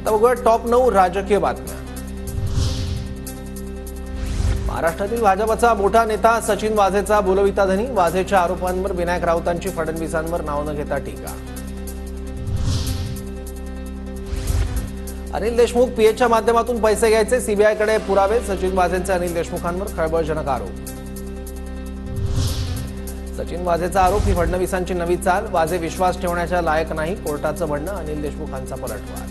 आता बघूया टॉप 9 राजकीय बातम्या। महाराष्ट्रातील भाजपचा मोठा नेता सचिन वाझेचा बोलविता धनी। वाझेच्या आरोपांवर विनायक राऊतांची फडणवीसांवर नाव न घेता टीका। अनिल देशमुख पीएच्या माध्यमातून पैसे घ्यायचे, सीबीआयकडे पुरावे। सचिन वाझेंचे अनिल देशमुखांवर खळबळजनक आरोप। सचिन वाझेचा आरोप ही फडणवीसांची नवी चाल। वाझे विश्वास ठेवण्याच्या लायक नाही, कोर्टाचं म्हणणं। अनिल देशमुखांचा पलटवार।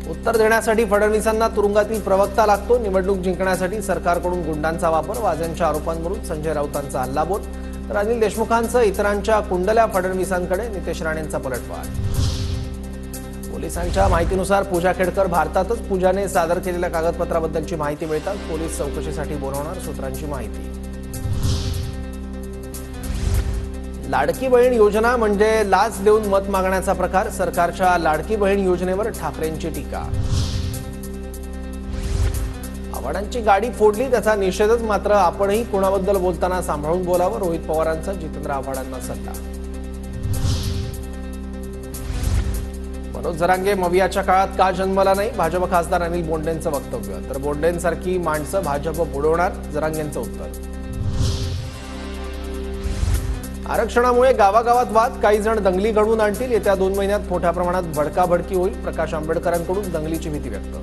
उत्तर देण्यासाठी फडणवीसांना तुरुंगातील प्रवक्ता लागतो। निवडणूक जिंकण्यासाठी सरकारकडून गुंडांचा वापर। वाझेंच्या आरोपांवरून संजय राऊतांचा हल्लाबोल, तर अनिल देशमुखांचं इतरांच्या कुंडल्या फडणवीसांकडे। नितेश राणेंचा पलटवार। पोलिसांच्या माहितीनुसार पूजा खेडकर भारतातच पूजाने सादर केलेल्या कागदपत्राबद्दलची माहिती मिळताच पोलीस चौकशीसाठी बोलवणार, सूत्रांची माहिती। लाडकी बहीण योजना म्हणजे लाच देऊन मत मागण्याचा प्रकार। सरकारच्या लाडकी बहीण योजनेवर ठाकरेंची टीका। आव्हाडांची गाडी फोडली त्याचा निषेधच, मात्र आपणही कोणाबद्दल बोलताना सांभाळून बोलावं। रोहित पवारांचा जितेंद्र आव्हाडांना सल्ला। मनोज जरांगे मवियाच्या काळात का जन्मला नाही, भाजप खासदार अनिल बोंडेंचं वक्तव्य। तर बोंडेंसारखी माणसं भाजप बुडवणार, जरांगेंचं उत्तर। आरक्षणामुळे गावागावात वाद, काही जण दंगली घडवून आणतील। येत्या 2 महिन्यात मोठ्या प्रमाणात भडकाभडकी होईल। प्रकाश आंबेडकरांकडून दंगलीची भीती व्यक्त।